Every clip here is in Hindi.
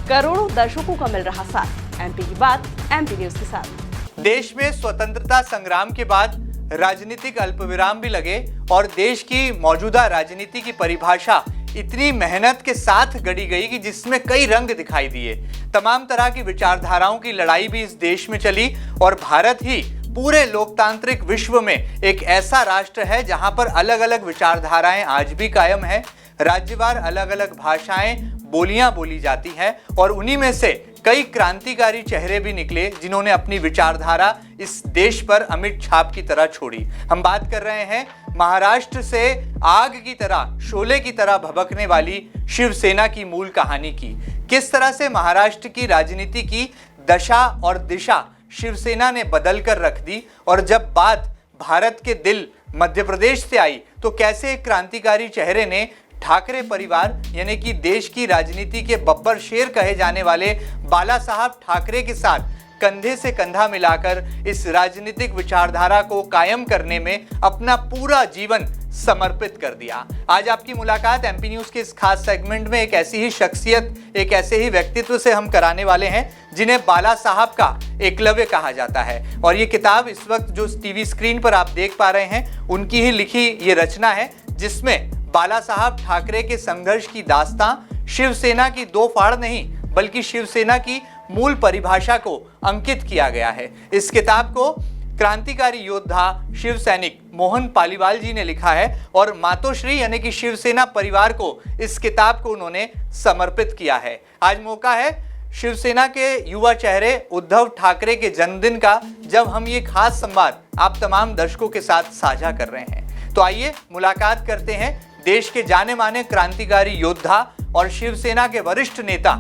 करोड़ों दर्शकों का मिल रहा साथ। एमपी की बात एमपी न्यूज के साथ। देश में स्वतंत्रता संग्राम के बाद राजनीतिक अल्पविराम भी लगे और देश की मौजूदा राजनीति की परिभाषा इतनी मेहनत के साथ गढ़ी गई कि जिसमें कई रंग दिखाई दिए। तमाम तरह की विचारधाराओं की लड़ाई भी इस देश में चली और भारत ही पूरे लोकतांत्रिक विश्व में एक ऐसा राष्ट्र है जहां पर अलग अलग विचारधाराएं आज भी कायम है। राज्यवार अलग अलग भाषाएं बोलियां बोली जाती हैं और उन्हीं में से कई क्रांतिकारी चेहरे भी निकले जिन्होंने अपनी विचारधारा इस देश पर अमिट छाप की तरह छोड़ी। हम बात कर रहे हैं महाराष्ट्र से आग की तरह, शोले की तरह भभकने वाली शिवसेना की मूल कहानी की। किस तरह से महाराष्ट्र की राजनीति की दशा और दिशा शिवसेना ने बदल कर रख दी और जब बात भारत के दिल मध्य प्रदेश से आई तो कैसे एक क्रांतिकारी चेहरे ने ठाकरे परिवार यानी कि देश की राजनीति के बब्बर शेर कहे जाने वाले बाला साहब ठाकरे के साथ कंधे से कंधा मिलाकर इस राजनीतिक विचारधारा को कायम करने में अपना पूरा जीवन समर्पित कर दिया। आज आपकी मुलाकात एमपी न्यूज के इस खास सेगमेंट में एक ऐसी ही शख्सियत, एक ऐसे ही व्यक्तित्व से हम कराने वाले हैं जिन्हें बाला साहब का एकलव्य कहा जाता है। और ये किताब इस वक्त जो टीवी स्क्रीन पर आप देख पा रहे हैं उनकी ही लिखी ये रचना है जिसमें बाला साहब ठाकरे के संघर्ष की दास्तां शिवसेना की दो फाड़ नहीं बल्कि शिवसेना की मूल परिभाषा को अंकित किया गया है। इस किताब को क्रांतिकारी योद्धा शिव सैनिक मोहन पालीवाल जी ने लिखा है और मातोश्री यानी कि शिवसेना परिवार को इस किताब को उन्होंने समर्पित किया है। आज मौका है शिवसेना के युवा चेहरे उद्धव ठाकरे के जन्मदिन का जब हम ये खास संवाद आप तमाम दर्शकों के साथ साझा कर रहे हैं। तो आइए मुलाकात करते हैं देश के जाने माने क्रांतिकारी योद्धा और शिवसेना के वरिष्ठ नेता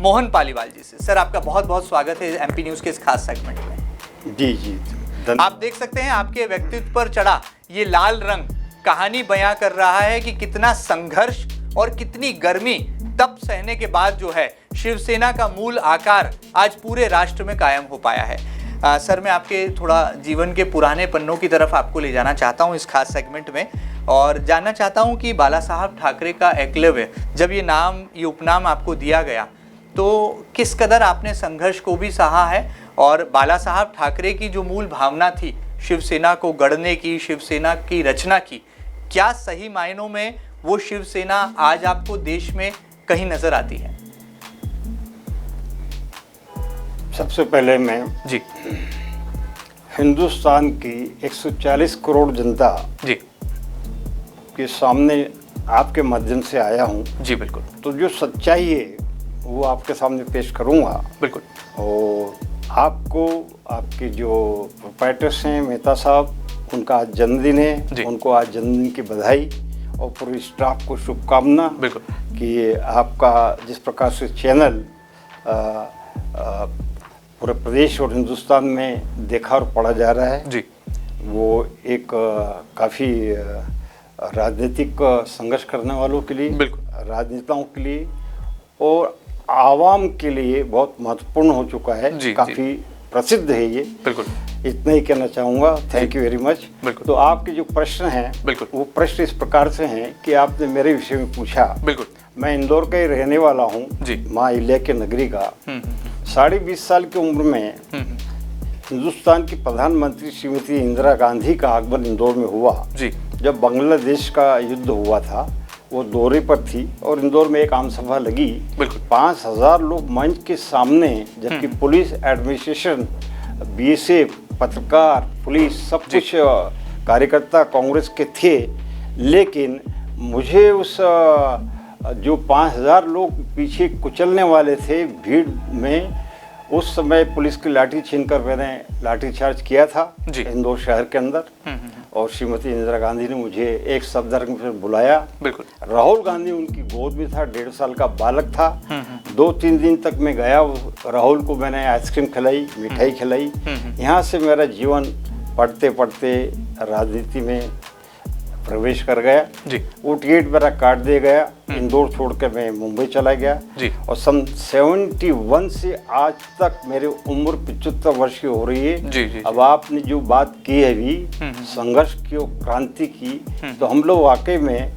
मोहन पालीवाल जी से। सर आपका बहुत बहुत स्वागत है एमपी न्यूज के इस खास सेगमेंट में। जी आप देख सकते हैं आपके व्यक्तित्व पर चढ़ा ये लाल रंग कहानी बयां कर रहा है कि कितना संघर्ष और कितनी गर्मी तप सहने के बाद जो है शिवसेना का मूल आकार आज पूरे राष्ट्र में कायम हो पाया है। सर मैं आपके थोड़ा जीवन के पुराने पन्नों की तरफ आपको ले जाना चाहता हूं इस खास सेगमेंट में और जानना चाहता हूं कि बाला साहब ठाकरे का एकलव्य जब ये उपनाम आपको दिया गया तो किस कदर आपने संघर्ष को भी सहा है और बाला साहब ठाकरे की जो मूल भावना थी शिवसेना को गढ़ने की, शिवसेना की रचना की, क्या सही मायनों में वो शिवसेना आज आपको देश में कहीं नजर आती है? सबसे पहले मैं जी हिंदुस्तान की 140 करोड़ जनता जी के सामने आपके माध्यम से आया हूं। जी बिल्कुल। तो जो सच्चाई है वो आपके सामने पेश करूंगा। बिल्कुल। और आपको आपके जो प्रोप्राइटर्स हैं मेहता साहब, उनका आज जन्मदिन है, उनको आज जन्मदिन की बधाई और पूरे स्टाफ को शुभकामना। बिल्कुल। कि आपका जिस प्रकार से चैनल पूरे प्रदेश और हिंदुस्तान में देखा और पढ़ा जा रहा है जी, वो एक काफ़ी राजनीतिक संघर्ष करने वालों के लिए, राजनेताओं के लिए और आवाम के लिए बहुत महत्वपूर्ण हो चुका है। काफ़ी प्रसिद्ध है ये। बिल्कुल। इतना ही कहना चाहूँगा। Thank you very much. तो आपके जो प्रश्न हैं वो प्रश्न इस प्रकार से हैं कि आपने मेरे विषय में पूछा। बिल्कुल। मैं इंदौर का ही रहने वाला हूँ, माँ इल्या के नगरी का। 20.5 साल की उम्र में हिंदुस्तान की प्रधानमंत्री श्रीमती इंदिरा गांधी का आगमन इंदौर में हुआ। जब बांग्लादेश का युद्ध हुआ था वो दौरे पर थी और इंदौर में एक आम सभा लगी। 5000 लोग मंच के सामने, जबकि पुलिस एडमिनिस्ट्रेशन, बीएसएफ, पत्रकार, पुलिस सब कुछ कार्यकर्ता कांग्रेस के थे। लेकिन मुझे उस जो 5000 लोग पीछे कुचलने वाले थे भीड़ में, उस समय पुलिस की लाठी छीनकर मैंने लाठीचार्ज किया था इंदौर शहर के अंदर। और श्रीमती इंदिरा गांधी ने मुझे एक सफदर में बुलाया। बिल्कुल। राहुल गांधी उनकी गोद में था, 1.5 साल का बालक था। 2-3 दिन तक मैं गया, राहुल को मैंने आइसक्रीम खिलाई, मिठाई खिलाई। यहाँ से मेरा जीवन पढ़ते पढ़ते राजनीति में प्रवेश कर गया। वो टिकट मेरा काट दिया गया। इंदौर छोड़ के मैं मुंबई चला गया। और सन 71 से आज तक मेरी उम्र 75 वर्ष की हो रही है। अब आपने जो बात की है भी संघर्ष की और क्रांति की, तो हम लोग वाकई में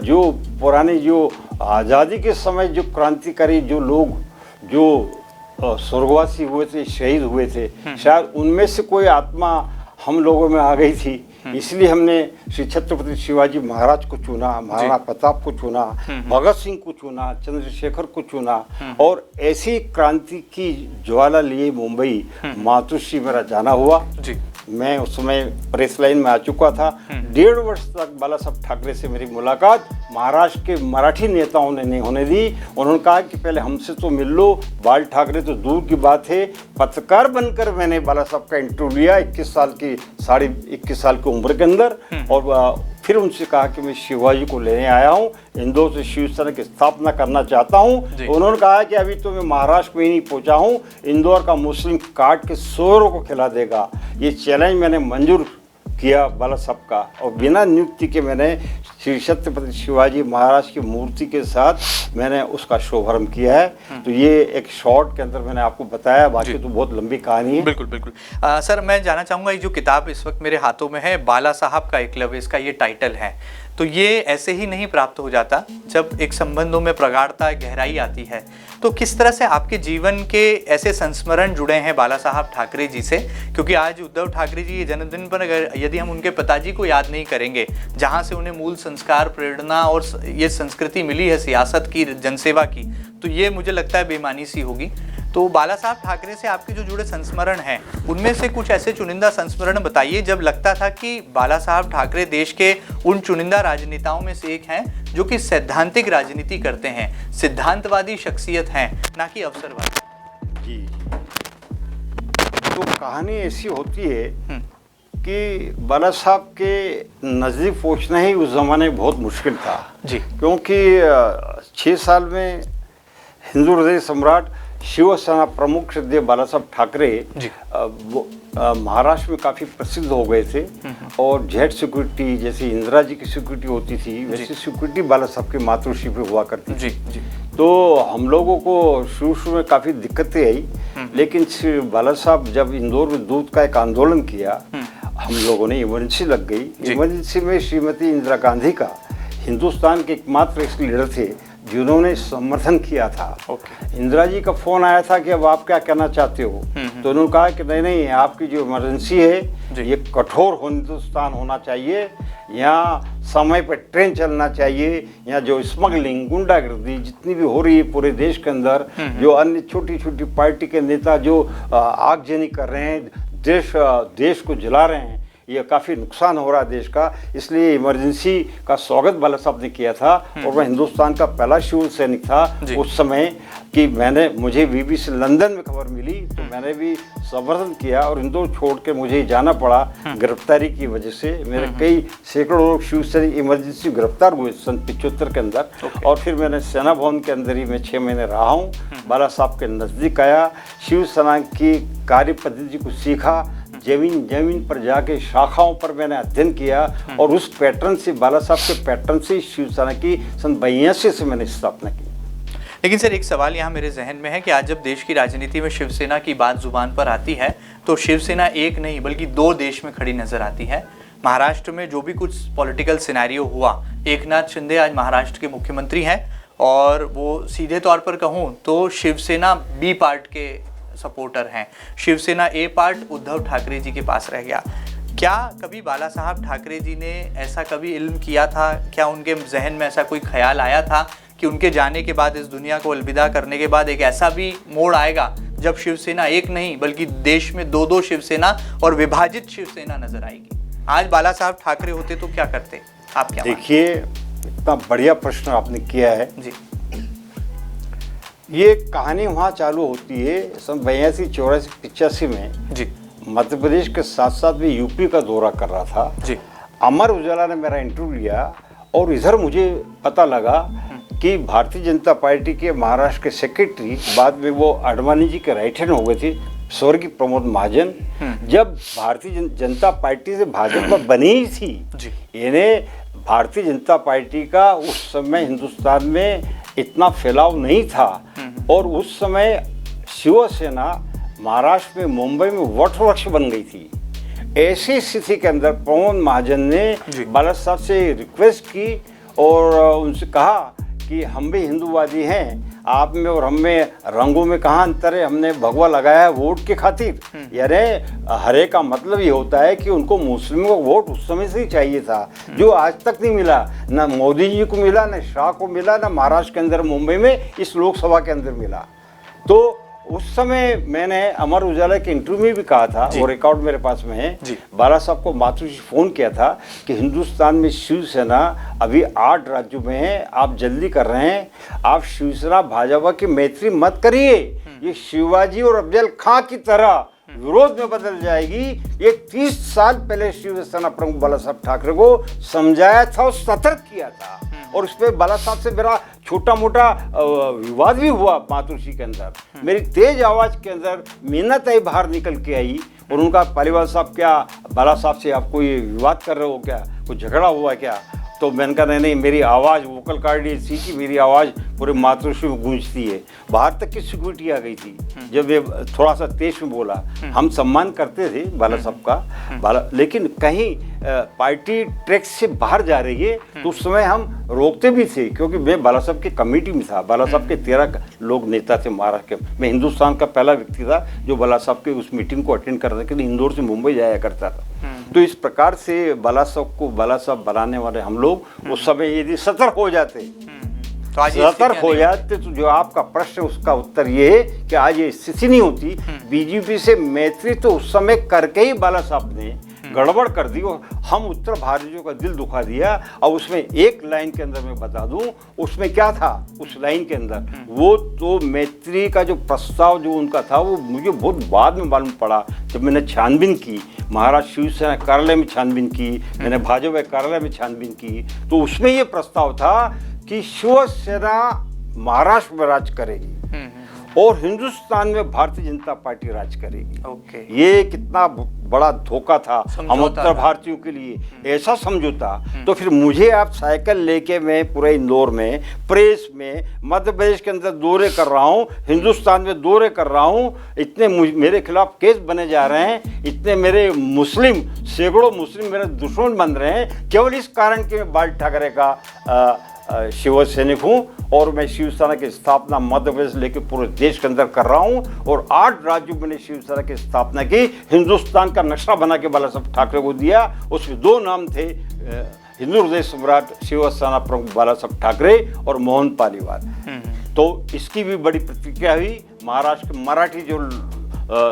जो पुराने जो आज़ादी के समय जो क्रांतिकारी जो लोग जो स्वर्गवासी हुए थे, शहीद हुए थे, शायद उनमें से कोई आत्मा हम लोगों में आ गई थी। इसलिए हमने श्री छत्रपति शिवाजी महाराज को चुना, महाराणा प्रताप को चुना, भगत सिंह को चुना, चंद्रशेखर को चुना और ऐसी क्रांति की ज्वाला लिए मुंबई मातृश्री मेरा जाना हुआ जी। मैं उस समय प्रेस लाइन में आ चुका था। 1.5 वर्ष तक बाला साहब ठाकरे से मेरी मुलाकात महाराष्ट्र के मराठी नेताओं ने नहीं होने दी। उन्होंने कहा कि पहले हमसे तो मिल लो, बाल ठाकरे तो दूर की बात है। पत्रकार बनकर मैंने बाला साहब का इंटरव्यू लिया 21 साल की उम्र के अंदर, और फिर उनसे कहा कि मैं शिवाजी को लेने आया हूँ, इंदौर से शिवसेना की स्थापना करना चाहता हूँ। उन्होंने कहा कि अभी तो मैं महाराष्ट्र में ही नहीं पहुँचा हूँ, इंदौर का मुस्लिम काट के सोरों को खिला देगा। ये चैलेंज मैंने मंजूर किया बाला साहब का, और बिना नियुक्ति के मैंने श्री छत्रपति शिवाजी महाराज की मूर्ति के साथ मैंने उसका शुभारंभ किया है। तो ये एक शॉर्ट के अंदर मैंने आपको बताया, बाकी तो बहुत लंबी कहानी है। बिल्कुल बिल्कुल। सर मैं जानना चाहूँगा, ये जो किताब इस वक्त मेरे हाथों में है, बाला साहब का एकलव्य, इसका ये टाइटल है, तो ये ऐसे ही नहीं प्राप्त हो जाता। जब एक संबंधों में प्रगाढ़ता, गहराई आती है, तो किस तरह से आपके जीवन के ऐसे संस्मरण जुड़े हैं बाला साहब ठाकरे जी से? क्योंकि आज उद्धव ठाकरे जी के जन्मदिन पर अगर यदि हम उनके पिताजी को याद नहीं करेंगे, जहां से उन्हें मूल संस्कार, प्रेरणा और ये संस्कृति मिली है सियासत की, जनसेवा की, तो ये मुझे लगता है बेईमानी सी होगी। तो बाला साहब ठाकरे से आपके जो जुड़े संस्मरण हैं, उनमें से कुछ ऐसे चुनिंदा संस्मरण बताइए जब लगता था कि बाला साहब ठाकरे देश के उन चुनिंदा राजनेताओं में से एक हैं जो कि सैद्धांतिक राजनीति करते हैं, सिद्धांतवादी शख्सियत हैं, ना कि अवसरवादी। जी, तो कहानी ऐसी होती है कि बाला साहब के नज़दीक पहुंचना ही उस ज़माने में बहुत मुश्किल था जी, क्योंकि 6 साल में हिंदू हृदय सम्राट शिवसेना प्रमुख श्रद्धेय बाला साहब ठाकरे महाराष्ट्र में काफ़ी प्रसिद्ध हो गए थे, और जेड सिक्योरिटी जैसे इंदिरा जी की सिक्योरिटी होती थी, वैसी सिक्योरिटी बाला साहब की मातृश्री पे हुआ करती थी। तो हम लोगों को शुरू में काफ़ी दिक्कतें आई, लेकिन बाला साहब जब इंदौर में दूध का एक आंदोलन किया, हम लोगों ने इमरजेंसी लग गई। इमरजेंसी में श्रीमती इंदिरा गांधी का, हिंदुस्तान के एकमात्र लीडर थे जिन्होंने समर्थन किया था। इंदिरा जी का फोन आया था कि अब आप क्या कहना चाहते हो, तो उन्होंने कहा कि नहीं, आपकी जो इमरजेंसी है ये कठोर हिंदुस्तान होना चाहिए, यहाँ समय पर ट्रेन चलना चाहिए, यहाँ जो स्मगलिंग, गुंडागर्दी जितनी भी हो रही है पूरे देश के अंदर, जो अन्य छोटी छोटी पार्टी के नेता जो आगजनी कर रहे हैं, देश को जला रहे हैं, ये काफ़ी नुकसान हो रहा है देश का, इसलिए इमरजेंसी का स्वागत बाला साहब ने किया था। और मैं हिंदुस्तान का पहला शिव सैनिक था उस समय कि मुझे BBC लंदन में खबर मिली, तो मैंने भी समर्थन किया और इंदौर छोड़ के मुझे जाना पड़ा गिरफ्तारी की वजह से। मेरे कई सैकड़ों लोग शिव सैनिक इमरजेंसी गिरफ्तार हुए सन 75 के अंदर, और फिर मैंने सेना भवन के अंदर ही मैं 6 महीने रहा हूँ। बाला साहब के नज़दीक आया, शिवसेना की कार्य पद्धति को सीखा, जमीन पर जाके शाखाओं पर मैंने अध्ययन किया, और उस पैटर्न से, बाला साहब के पैटर्न से शिवसेना की सन 82 से मैंने स्थापना की। लेकिन सर एक सवाल यहाँ मेरे जहन में है कि आज जब देश की राजनीति में शिवसेना की बात जुबान पर आती है, तो शिवसेना एक नहीं बल्कि 2 देश में खड़ी नजर आती है। महाराष्ट्र में जो भी कुछ पॉलिटिकल सिनेरियो हुआ, एकनाथ शिंदे आज महाराष्ट्र के मुख्यमंत्री हैं, और वो सीधे तौर पर कहूँ तो शिवसेना B पार्ट के सपोर्टर हैं, शिवसेना A पार्ट उद्धव ठाकरे जी के पास रह गया। क्या कभी बाला साहब ठाकरे जी ने ऐसा कभी इल्म किया था? क्या उनके जहन में ऐसा कोई ख्याल आया था कि उनके जाने के बाद, इस दुनिया को अलविदा करने के बाद, एक ऐसा भी मोड़ आएगा जब शिवसेना एक नहीं बल्कि देश में 2-2 शिवसेना और विभाजित शिवसेना नजर आएगी? आज बाला साहब ठाकरे होते तो क्या करते? आप क्या देखिए, इतना बढ़िया प्रश्न आपने किया है जी। ये कहानी वहाँ चालू होती है सन 82, 84, 85 में जी। मध्य प्रदेश के साथ साथ भी यूपी का दौरा कर रहा था जी। अमर उजाला ने मेरा इंटरव्यू लिया, और इधर मुझे पता लगा कि भारतीय जनता पार्टी के महाराष्ट्र के सेक्रेटरी, बाद में वो आडवाणी जी के राइट हैंड हो गए थे, स्वर्गीय प्रमोद महाजन, जब भारतीय जनता पार्टी से भाजपा बनी ही थी, इन्हें भारतीय जनता पार्टी का उस समय हिंदुस्तान में इतना फैलाव नहीं था, और उस समय शिवसेना महाराष्ट्र में, मुंबई में वटवृक्ष बन गई थी। ऐसी स्थिति के अंदर प्रमोद महाजन ने बाला साहब से रिक्वेस्ट की और उनसे कहा कि हम भी हिंदूवादी हैं, आप में और हम में रंगों में कहाँ अंतर है। हमने भगवा लगाया है वोट के खातिर, यानी हरे का मतलब ये होता है कि उनको मुस्लिमों को वोट उस समय से ही चाहिए था, जो आज तक नहीं मिला। ना मोदी जी को मिला, ना शाह को मिला, ना महाराष्ट्र के अंदर मुंबई में इस लोकसभा के अंदर मिला। तो उस समय मैंने अमर उजाला के इंटरव्यू में भी कहा था, वो रिकॉर्ड मेरे पास में है, बाला साहब को मातृश्री फोन किया था कि हिंदुस्तान में शिवसेना अभी 8 राज्यों में है, आप जल्दी कर रहे हैं, आप शिवसेना भाजपा की मैत्री मत करिए, ये शिवाजी और अफजल खां की तरह विरोध में बदल जाएगी। ये 30 साल पहले शिवसेना प्रमुख बाला साहब ठाकरे को समझाया था और सतर्क किया था, और उस पर बाला साहब से मेरा छोटा मोटा विवाद भी हुआ मातृश्री के अंदर। मेरी तेज आवाज के अंदर मीनाताई बाहर निकल के आई और उनका पालीवाल साहब, क्या बाला साहब से आप कोई विवाद कर रहे हो क्या, कोई झगड़ा हुआ क्या? तो मैंने कहा नहीं, मेरी आवाज़ वोकल कार्ड ऐसी कि मेरी आवाज़ पूरे मातृश्री में गूंजती है। बाहर तक की सिक्योरिटी आ गई थी जब ये थोड़ा सा तेज में बोला। हम सम्मान करते थे बाला साहब का, लेकिन कहीं पार्टी ट्रैक से बाहर जा रही है तो उस समय हम रोकते भी थे, क्योंकि मैं बाला साहब की कमेटी में था। बाला साहब के 13 लोग नेता थे महाराष्ट्र के। मैं हिंदुस्तान का पहला व्यक्ति था जो बाला साहब के उस मीटिंग को अटेंड करने के लिए इंदौर से मुंबई जाया करता था। तो इस प्रकार से बाला साहब को बाला साहब बनाने वाले हम लोग उस समय यदि सतर्क हो जाते, सतर्क हो जाते, तो जो आपका प्रश्न उसका उत्तर ये है कि आज ये स्थिति नहीं होती। बीजेपी से मैत्री तो उस समय करके ही बाला साहब ने गड़बड़ कर दी और हम उत्तर भारतीयों का दिल दुखा दिया। और उसमें एक लाइन के अंदर मैं बता दूं, उसमें क्या था उस लाइन के अंदर, वो तो मैत्री का जो प्रस्ताव जो उनका था वो मुझे बहुत बाद में मालूम पड़ा। जब मैंने छानबीन की, महाराष्ट्र शिवसेना कार्यालय में छानबीन की, मैंने भाजपा कार्यालय में छानबीन की, तो उसमें ये प्रस्ताव था कि शिवसेना महाराष्ट्र में राज करेगी और हिंदुस्तान में भारतीय जनता पार्टी राज करेगी। ये कितना बड़ा धोखा था हम उत्तर भारतीयों के लिए, ऐसा समझौता। तो फिर मुझे आप साइकिल लेके मैं पूरे इंदौर में, प्रेस में, मध्य प्रदेश के अंदर दौरे कर रहा हूँ, हिंदुस्तान में दौरे कर रहा हूँ, इतने मेरे खिलाफ केस बने जा रहे हैं, इतने मेरे मुस्लिम, सैकड़ों मुस्लिम मेरे दुश्मन बन रहे हैं, केवल इस कारण कि मैं बाल ठाकरे का शिव सैनिक हूँ और मैं शिवसेना की स्थापना मध्य प्रदेश लेके पूरे देश के अंदर कर रहा हूँ। और 8 राज्यों में शिवसेना की स्थापना की, हिंदुस्तान का नक्शा बना के बाला साहब ठाकरे को दिया। उसमें 2 नाम थे, हिंदू हृदय सम्राट शिवसेना प्रमुख बाला साहब ठाकरे और मोहन पालीवाल। तो इसकी भी बड़ी प्रतिक्रिया हुई। महाराष्ट्र के मराठी जो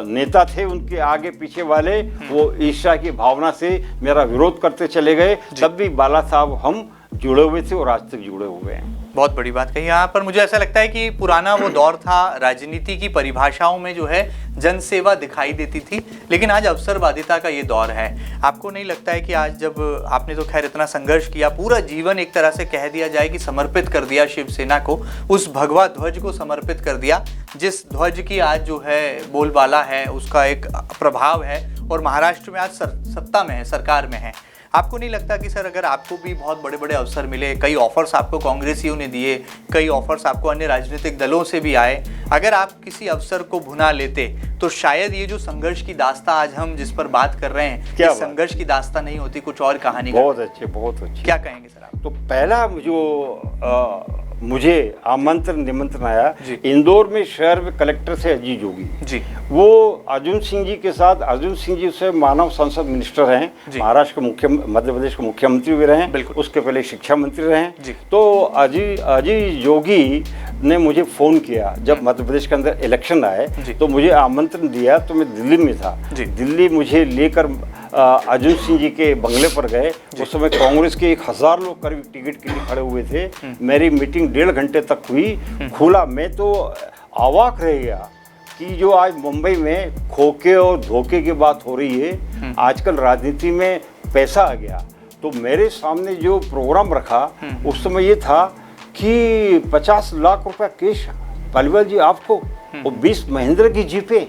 नेता थे उनके आगे पीछे वाले वो ईर्ष्या की भावना से मेरा विरोध करते चले गए। तब भी बाला साहब हम जुड़े हुए थे और आज तक जुड़े हुए हैं। बहुत बड़ी बात कही यहाँ पर। मुझे ऐसा लगता है कि पुराना वो दौर था, राजनीति की परिभाषाओं में जो है जनसेवा दिखाई देती थी, लेकिन आज अवसरवादिता का ये दौर है। आपको नहीं लगता है कि आज जब आपने तो खैर इतना संघर्ष किया, पूरा जीवन एक तरह से कह दिया जाए कि समर्पित कर दिया शिवसेना को, उस भगवा ध्वज को समर्पित कर दिया, जिस ध्वज की आज जो है बोलबाला है, उसका एक प्रभाव है और महाराष्ट्र में आज सत्ता में है, सरकार में है। आपको नहीं लगता कि सर अगर आपको भी बहुत बड़े बड़े अवसर मिले, कई ऑफर्स आपको कांग्रेसियों ने दिए, कई ऑफर्स आपको अन्य राजनीतिक दलों से भी आए, अगर आप किसी अवसर को भुना लेते तो शायद ये जो संघर्ष की दास्ता आज हम जिस पर बात कर रहे हैं, ये संघर्ष की दास्ता नहीं होती, कुछ और कहानी। बहुत अच्छे, बहुत अच्छे। क्या कहेंगे सर आप? तो पहला जो मुझे आमंत्रण निमंत्रण आया, इंदौर में शहर में कलेक्टर थे अजीत जोगी जी, वो अर्जुन सिंह जी के साथ, अर्जुन सिंह जी से मानव संसद मिनिस्टर हैं, महाराष्ट्र के मध्य प्रदेश के मुख्यमंत्री भी रहे, उसके पहले शिक्षा मंत्री रहे। तो अजीत जोगी ने मुझे फ़ोन किया जब मध्य प्रदेश के अंदर इलेक्शन आए, तो मुझे आमंत्रण दिया। तो मैं दिल्ली में था, दिल्ली मुझे लेकर अर्जुन सिंह जी के बंगले पर गए। उस समय कांग्रेस के 1000 लोग करीब टिकट के लिए खड़े हुए थे। मेरी मीटिंग 1.5 घंटे तक हुई। खुला, मैं तो अवाक रह गया कि जो आज मुंबई में खोके और धोखे की बात हो रही है, आजकल राजनीति में पैसा आ गया। तो मेरे सामने जो प्रोग्राम रखा उस समय ये था कि 50 लाख रुपया कैश पालीवाल जी आपको और 20 महिंद्रा की जीपे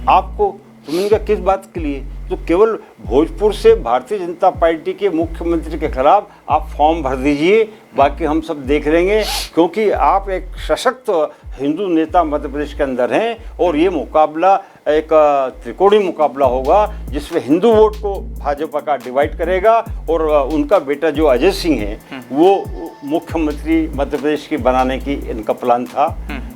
आपको। तो मैंने कहा किस बात के लिए? तो केवल भोजपुर से भारतीय जनता पार्टी के मुख्यमंत्री के खिलाफ आप फॉर्म भर दीजिए, बाकी हम सब देख लेंगे, क्योंकि आप एक सशक्त हिंदू नेता मध्य प्रदेश के अंदर हैं और ये मुकाबला एक त्रिकोणीय मुकाबला होगा जिसमें हिंदू वोट को भाजपा का डिवाइड करेगा और उनका बेटा जो अजय सिंह है वो मुख्यमंत्री मध्य प्रदेश की बनाने की इनका प्लान था।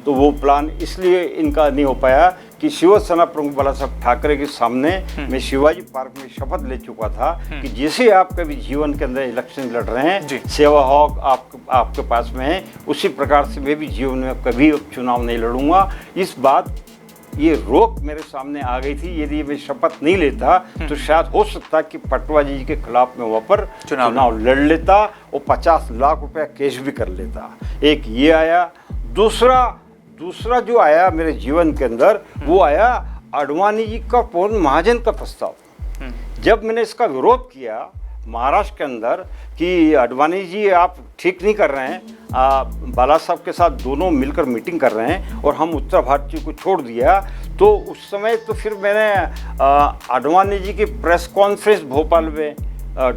तो वो प्लान इसलिए इनका नहीं हो पाया कि शिवसेना प्रमुख बाला साहब ठाकरे के सामने मैं शिवाजी पार्क में शपथ ले चुका था कि जैसे आप कभी जीवन के अंदर इलेक्शन लड़ रहे हैं, सेवा हक आपके पास में है, उसी प्रकार से मैं भी जीवन में कभी चुनाव नहीं लड़ूंगा। इस बात ये रोक मेरे सामने आ गई थी। यदि मैं शपथ नहीं लेता तो शायद हो सकता कि पटवारी जी के खिलाफ में वहाँ पर चुनाव लड़ लेता और 50 लाख रुपया कैश भी कर लेता। एक ये आया। दूसरा जो आया मेरे जीवन के अंदर वो आया आडवाणी जी का पवन महाजन का प्रस्ताव। जब मैंने इसका विरोध किया महाराष्ट्र के अंदर कि आडवाणी जी आप ठीक नहीं कर रहे हैं, बाला साहब के साथ दोनों मिलकर मीटिंग कर रहे हैं और हम उत्तर भारतीय को छोड़ दिया, तो उस समय तो फिर मैंने आडवाणी जी की प्रेस कॉन्फ्रेंस भोपाल में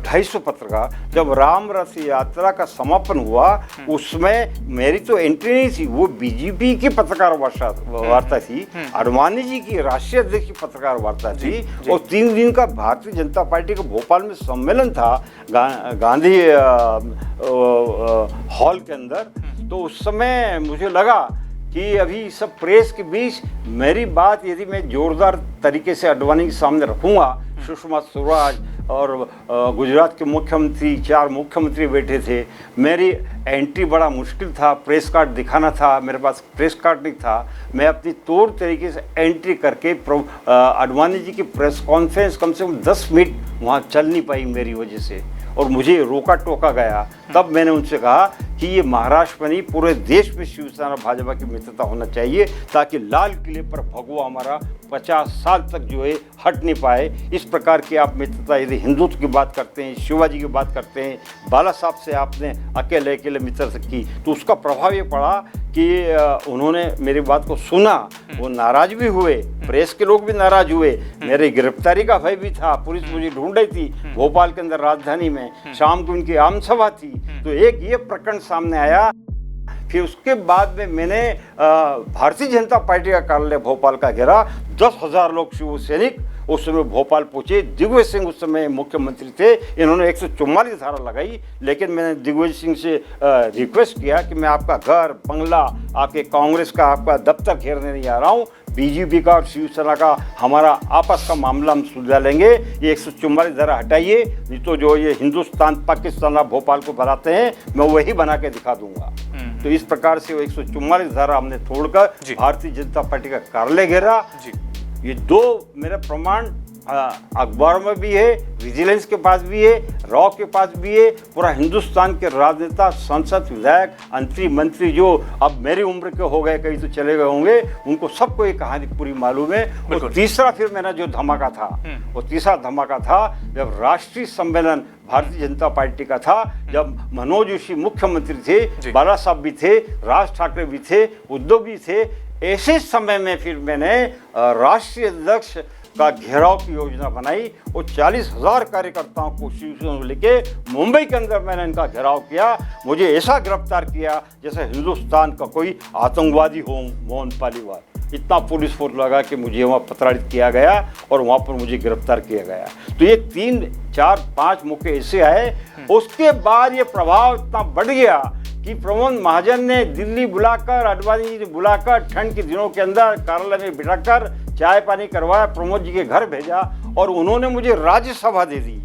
250 पत्रकार, जब राम रथ यात्रा का समापन हुआ उसमें मेरी तो एंट्री नहीं थी, वो बीजेपी की पत्रकार वार्ता थी, आडवाणी जी की राष्ट्रीय अध्यक्ष की पत्रकार वार्ता थी और 3 दिन का भारतीय जनता पार्टी का भोपाल में सम्मेलन था गांधी हॉल के अंदर। तो उस समय मुझे लगा कि अभी सब प्रेस के बीच मेरी बात यदि मैं जोरदार तरीके से आडवाणी के सामने रखूंगा, सुषमा स्वराज और गुजरात के मुख्यमंत्री 4 मुख्यमंत्री बैठे थे, मेरी एंट्री बड़ा मुश्किल था, प्रेस कार्ड दिखाना था, मेरे पास प्रेस कार्ड नहीं था। मैं अपनी तौर तरीके से एंट्री करके आडवाणी जी की प्रेस कॉन्फ्रेंस कम से कम 10 मिनट वहाँ चल नहीं पाई मेरी वजह से और मुझे रोका टोका गया। तब मैंने उनसे कहा कि ये महाराष्ट्र में नहीं पूरे देश में शिवसेना भाजपा की मित्रता होना चाहिए ताकि लाल किले पर भगवा हमारा 50 साल तक जो है हट नहीं पाए। इस प्रकार की आप मित्रता यदि हिंदुत्व की बात करते हैं, शिवाजी की बात करते हैं, बाला साहब से आपने अकेले मित्रता की, तो उसका प्रभाव ये पड़ा कि उन्होंने मेरी बात को सुना, वो नाराज भी हुए, प्रेस के लोग भी नाराज हुए, मेरी गिरफ्तारी का भय भी था, पुलिस मुझे ढूंढ रही थी भोपाल के अंदर राजधानी में, शाम को उनकी आम सभा थी। तो एक ये प्रकरण सामने आया। फिर उसके बाद में मैंने भारतीय जनता पार्टी का कार्यालय भोपाल का घेरा, 10,000 लोग शिव सैनिक उस समय भोपाल पहुंचे। दिग्विजय सिंह उस समय मुख्यमंत्री थे, इन्होंने 144 धारा लगाई, लेकिन मैंने दिग्विजय सिंह से रिक्वेस्ट किया कि मैं आपका घर बंगला, आपके कांग्रेस का आपका दफ्तर घेरने नहीं आ रहा हूँ, बीजेपी का और शिवसेना का हमारा आपस का मामला हम सुलझा लेंगे, ये 144 धारा हटाइए, नहीं तो जो ये हिंदुस्तान पाकिस्तान आप भोपाल को बनाते हैं मैं वही बना के दिखा दूंगा। तो इस प्रकार से वो 144 धारा हमने तोड़कर भारतीय जनता पार्टी का कार्यालय घेरा। ये 2 मेरे प्रमाण अखबारों में भी है, विजिलेंस के पास भी है, रॉ के पास भी है। पूरा हिंदुस्तान के राजनेता, सांसद, विधायक, मंत्री जो अब मेरी उम्र के हो गए, कहीं तो चले गए होंगे, उनको सबको ये कहानी पूरी मालूम है। और तीसरा फिर मेरा जो धमाका था, वो तीसरा धमाका था जब राष्ट्रीय सम्मेलन भारतीय जनता पार्टी का था, जब मनोज जोशी मुख्यमंत्री थे, बाला साहब भी थे, राज ठाकरे भी थे, उद्धव भी थे। ऐसे समय में फिर मैंने राष्ट्रीय अध्यक्ष का घेराव की योजना बनाई और 40,000 कार्यकर्ताओं को शिवसेना लेके मुंबई के अंदर मैंने इनका घेराव किया। मुझे ऐसा गिरफ्तार किया जैसे हिंदुस्तान का कोई आतंकवादी हो, मोहन पालीवाल। इतना पुलिस फोर्स लगा कि मुझे वहाँ प्रताड़ित किया गया और वहाँ पर मुझे गिरफ्तार किया गया। तो ये 3, 4, 5 मौके ऐसे आए। उसके बाद ये प्रभाव इतना बढ़ गया कि प्रमोद महाजन ने दिल्ली बुलाकर, आडवाणी जी ने बुलाकर, ठंड के दिनों के अंदर कार्यालय में बिठाकर चाय पानी करवाया, प्रमोद जी के घर भेजा और उन्होंने मुझे राज्यसभा दे दी।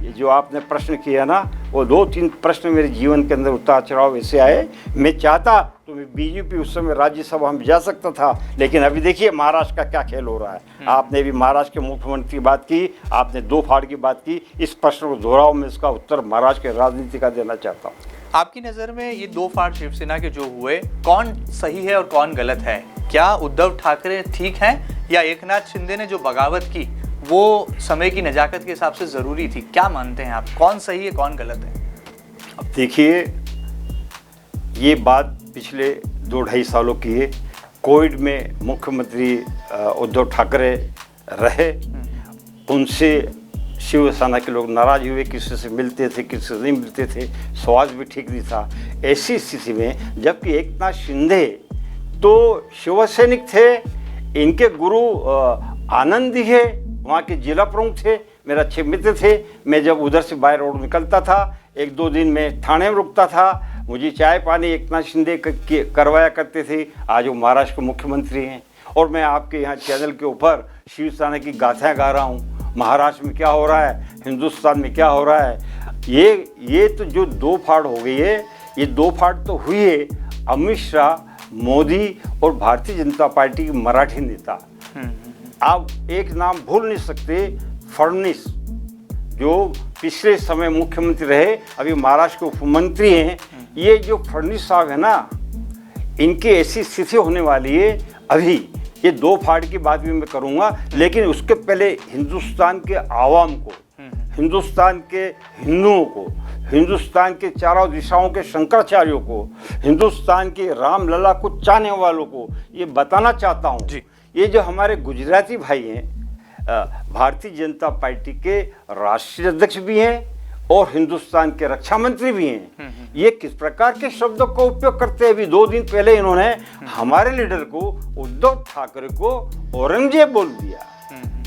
ये जो आपने प्रश्न किया ना, वो 2-3 प्रश्न मेरे जीवन के अंदर उतार चढ़ाव ऐसे आए। मैं चाहता तो मैं बीजेपी उस समय राज्यसभा में जा सकता था, लेकिन अभी देखिए महाराष्ट्र का क्या खेल हो रहा है। आपने भी महाराष्ट्र के मुख्यमंत्री की बात की, आपने 2 फाड़ की बात की। इस प्रश्न को दोहराओ, मैं इसका उत्तर महाराष्ट्र के राजनीति का देना चाहता हूँ। आपकी नज़र में ये 2 फाड़ शिवसेना के जो हुए, कौन सही है और कौन गलत है? क्या उद्धव ठाकरे ठीक हैं या एकनाथ शिंदे ने जो बगावत की वो समय की नजाकत के हिसाब से ज़रूरी थी? क्या मानते हैं आप, कौन सही है कौन गलत है? अब देखिए, ये बात पिछले 2-2.5 सालों की है। कोविड में मुख्यमंत्री उद्धव ठाकरे रहे, उनसे शिवसेना के लोग नाराज हुए, किसी से मिलते थे, किसी से नहीं मिलते थे, स्वास्थ्य भी ठीक नहीं था। ऐसी स्थिति में जबकि एकनाथ शिंदे तो शिवसैनिक थे, इनके गुरु आनंद है, वहाँ के जिला प्रमुख थे, मेरा अच्छे मित्र थे। मैं जब उधर से बाय रोड निकलता था, 1-2 दिन में थाने में रुकता था, मुझे चाय पानी एकनाथ शिंदे करवाया करते थे, आज वो महाराष्ट्र के मुख्यमंत्री हैं। और मैं आपके यहाँ चैनल के ऊपर शिवसेना की गाथाएं गा रहा हूँ, महाराष्ट्र में क्या हो रहा है, हिंदुस्तान में क्या हो रहा है। ये तो जो दो फाड़ हो गई है, ये दो फाड़ तो हुई है अमित शाह, मोदी और भारतीय जनता पार्टी के मराठी नेता। आप एक नाम भूल नहीं सकते, फडणवीस, जो पिछले समय मुख्यमंत्री रहे, अभी महाराष्ट्र के उपमंत्री हैं। ये जो फडणवीस साहब है ना, इनकी ऐसी स्थिति होने वाली है अभी। ये दो फाड़ की बात भी मैं करूँगा, लेकिन उसके पहले हिंदुस्तान के आवाम को, हिंदुस्तान के हिंदुओं को, हिंदुस्तान के चारों दिशाओं के शंकराचार्यों को, हिंदुस्तान के रामलला को चाहने वालों को ये बताना चाहता हूँ, ये जो हमारे गुजराती भाई हैं, भारतीय जनता पार्टी के राष्ट्रीय अध्यक्ष भी हैं और हिंदुस्तान के रक्षा मंत्री भी हैं, ये किस प्रकार के शब्दों का उपयोग करते हैं। अभी 2 दिन पहले इन्होंने हमारे लीडर को, उद्धव ठाकरे को औरंगजेब बोल दिया।